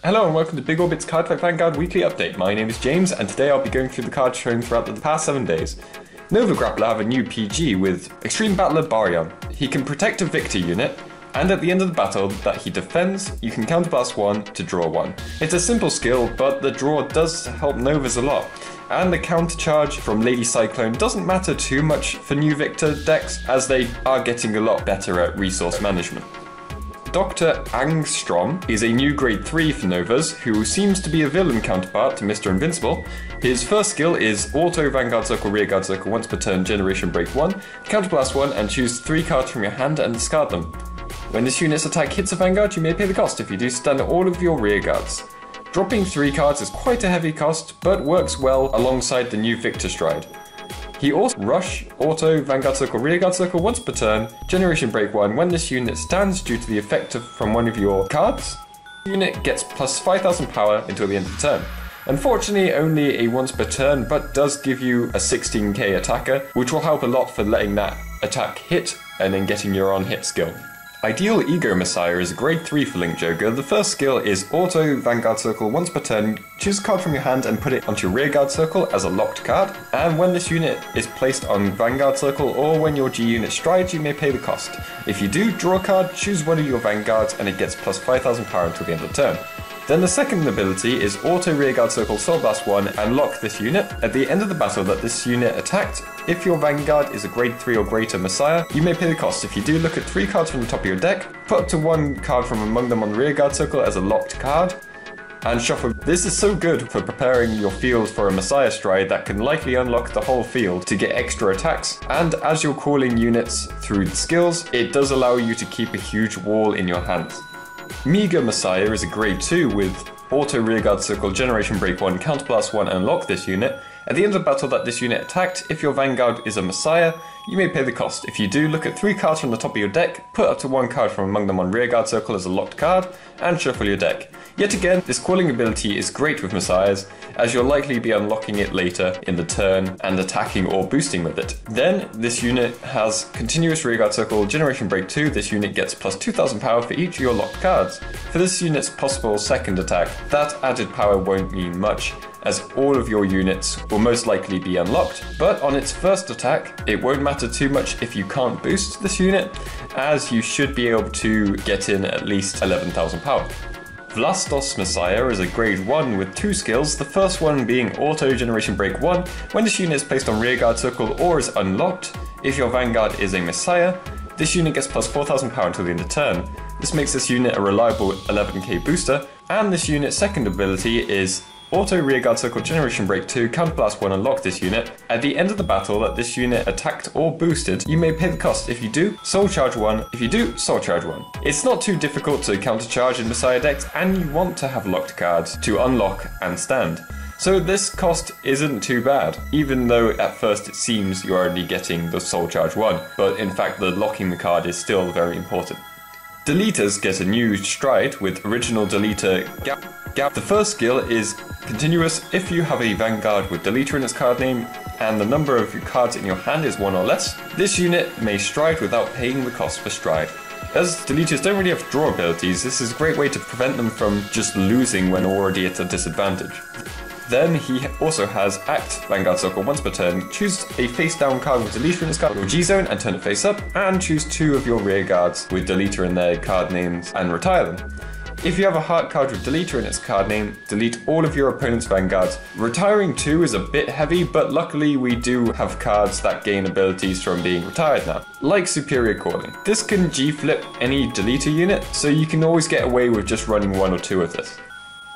Hello and welcome to Big Orbit's Cardfight Vanguard weekly update. My name is James and today I'll be going through the cards shown throughout the past 7 days. Nova Grappler have a new PG with Extreme Battler Baryon. He can protect a Victor unit, and at the end of the battle that he defends, you can counterblast 1 to draw 1. It's a simple skill, but the draw does help Novas a lot. And the countercharge from Lady Cyclone doesn't matter too much for new Victor decks, as they are getting a lot better at resource management. Dr. Angstrom is a new grade 3 for Novas, who seems to be a villain counterpart to Mr. Invincible. His first skill is Auto Vanguard Circle, Rearguard Circle once per turn, Generation Break 1, Counterblast 1 and choose 3 cards from your hand and discard them. When this unit's attack hits a Vanguard, you may pay the cost. If you do, stand all of your rearguards. Dropping 3 cards is quite a heavy cost, but works well alongside the new Victor Stride. He also Rush, Auto, Vanguard Circle, Rearguard Circle once per turn, Generation Break 1. When this unit stands due to the effect from one of your cards, the unit gets plus 5000 power until the end of the turn. Unfortunately, only a once per turn, but does give you a 16k attacker, which will help a lot for letting that attack hit and then getting your on-hit skill. Ideal Ego Messiah is a grade 3 for Link Joker. The first skill is Auto Vanguard Circle once per turn. Choose a card from your hand and put it onto your Rearguard Circle as a locked card. And when this unit is placed on Vanguard Circle or when your G unit strides, you may pay the cost. If you do, draw a card, choose one of your Vanguards and it gets plus 5000 power until the end of the turn. Then the second ability is Auto Rearguard Circle Soul Blast 1 and lock this unit. At the end of the battle that this unit attacked, if your Vanguard is a grade 3 or greater Messiah, you may pay the cost. If you do, look at 3 cards from the top of your deck, put up to 1 card from among them on the Rearguard Circle as a locked card, and shuffle. This is so good for preparing your field for a Messiah Stride that can likely unlock the whole field to get extra attacks, and as you're calling units through the skills, it does allow you to keep a huge wall in your hands. Mega Messiah is a grade 2 with Auto Rearguard Circle, Generation Break 1, Counterblast 1 and lock this unit. At the end of the battle that this unit attacked, if your Vanguard is a Messiah, you may pay the cost. If you do, look at 3 cards from the top of your deck, put up to 1 card from among them on Rearguard Circle as a locked card, and shuffle your deck. Yet again, this calling ability is great with Messiahs, as you'll likely be unlocking it later in the turn and attacking or boosting with it. Then, this unit has Continuous Rearguard Circle, Generation Break 2. This unit gets plus 2000 power for each of your locked cards. For this unit's possible second attack, that added power won't mean much, as all of your units will most likely be unlocked, but on its first attack, it won't matter too much if you can't boost this unit, as you should be able to get in at least 11,000 power. Vlastos Messiah is a grade 1 with 2 skills, the first one being Auto Generation Break 1. When this unit is placed on Rearguard Circle or is unlocked, if your Vanguard is a Messiah, this unit gets plus 4000 power until the end of turn. This makes this unit a reliable 11k booster, and this unit's second ability is Auto Rearguard Circle, Generation Break 2, Counterblast 1 and lock this unit. At the end of the battle that this unit attacked or boosted, you may pay the cost. If you do, Soul Charge 1. If you do, Soul Charge 1. It's not too difficult to countercharge in Messiah decks, and you want to have locked cards to unlock and stand. So this cost isn't too bad, even though at first it seems you're only getting the Soul Charge 1, but in fact the locking the card is still very important. Deleters get a new stride with Original Deleter Gap. The first skill is continuous if you have a Vanguard with Deleter in its card name and the number of your cards in your hand is 1 or less. This unit may stride without paying the cost for stride. As Deleters don't really have draw abilities, this is a great way to prevent them from just losing when already at a disadvantage. Then he also has Act Vanguard Circle once per turn. Choose a face down card with Deleter in its card or G-Zone and turn it face up, and choose 2 of your rear guards with Deleter in their card names and retire them. If you have a heart card with Deleter in its card name, delete all of your opponent's Vanguards. Retiring 2 is a bit heavy, but luckily we do have cards that gain abilities from being retired now, like Superior Calling. This can G-flip any Deleter unit, so you can always get away with just running 1 or 2 of this.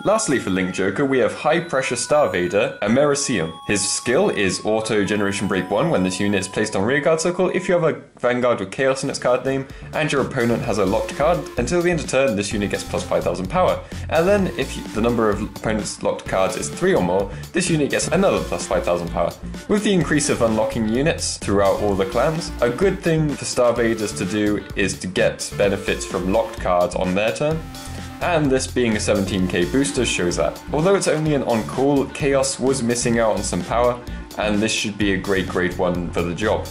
Lastly for Link Joker, we have High Pressure Star Vader, Americium. His skill is Auto Generation Break 1 when this unit is placed on Rearguard Circle. If you have a Vanguard with Chaos in its card name, and your opponent has a locked card, until the end of turn this unit gets plus 5000 power. And then if the number of opponent's locked cards is 3 or more, this unit gets another plus 5000 power. With the increase of unlocking units throughout all the clans, a good thing for Star Vaders to do is to get benefits from locked cards on their turn. And this being a 17k booster shows that. Although it's only an on-call, Chaos was missing out on some power, and this should be a great grade 1 for the job.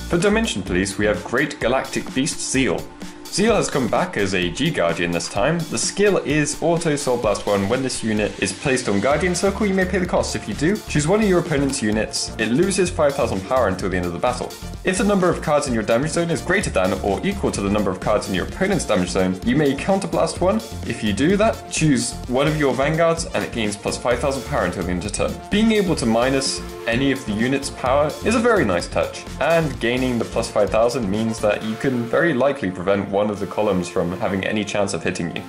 For Dimension Police, we have Great Galactic Beast Seal. Zeal has come back as a G-Guardian this time. The skill is Auto Soul Blast 1. When this unit is placed on Guardian Circle, you may pay the cost. If you do, choose one of your opponent's units. It loses 5,000 power until the end of the battle. If the number of cards in your damage zone is greater than or equal to the number of cards in your opponent's damage zone, you may Counter Blast 1. If you do that, choose one of your Vanguards and it gains plus 5,000 power until the end of turn. Being able to minus any of the unit's power is a very nice touch, and gaining the plus 5,000 means that you can very likely prevent one of the columns from having any chance of hitting you.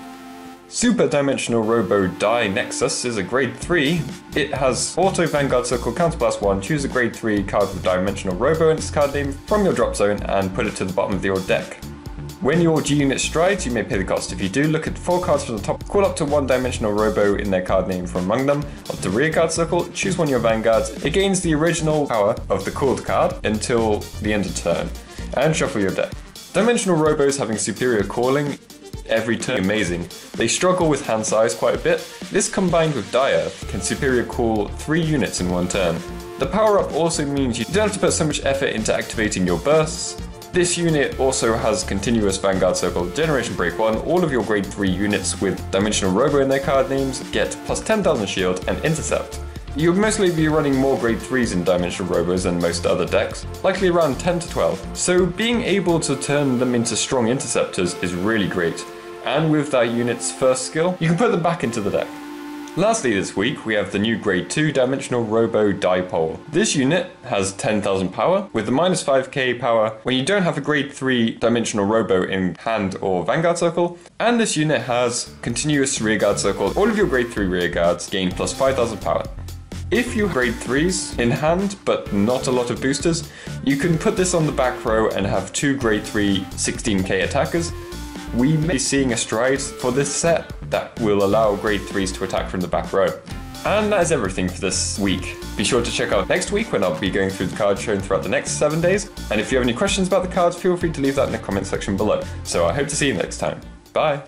Super Dimensional Robo Die Nexus is a grade 3. It has Auto Vanguard Circle Counterblast 1, choose a grade 3 card with Dimensional Robo in its card name from your drop zone and put it to the bottom of your deck. When your G unit strides, you may pay the cost. If you do, look at 4 cards from the top, call up to 1 Dimensional Robo in their card name from among them, up to rear guard circle, choose one of your Vanguards. It gains the original power of the called card until the end of turn, and shuffle your deck. Dimensional Robos having superior calling every turn, amazing. They struggle with hand size quite a bit. This combined with Dire can superior call 3 units in one turn. The power up also means you don't have to put so much effort into activating your bursts. This unit also has continuous Vanguard Circle, Generation Break 1, all of your grade 3 units with Dimensional Robo in their card names get plus 10,000 shield and intercept. You'll mostly be running more grade 3s in Dimensional Robos than most other decks, likely around 10 to 12, so being able to turn them into strong interceptors is really great, and with that unit's first skill, you can put them back into the deck. Lastly this week, we have the new grade 2 Dimensional Robo Dipole. This unit has 10,000 power, with the minus 5k power when you don't have a grade 3 Dimensional Robo in hand or Vanguard Circle, and this unit has continuous rearguard circle. All of your grade 3 rearguards gain plus 5,000 power. If you have grade 3s in hand, but not a lot of boosters, you can put this on the back row and have 2 grade 3 16k attackers. We may be seeing a stride for this set that will allow grade 3s to attack from the back row. And that is everything for this week. Be sure to check out next week when I'll be going through the cards shown throughout the next 7 days. And if you have any questions about the cards, feel free to leave that in the comment section below. So I hope to see you next time. Bye!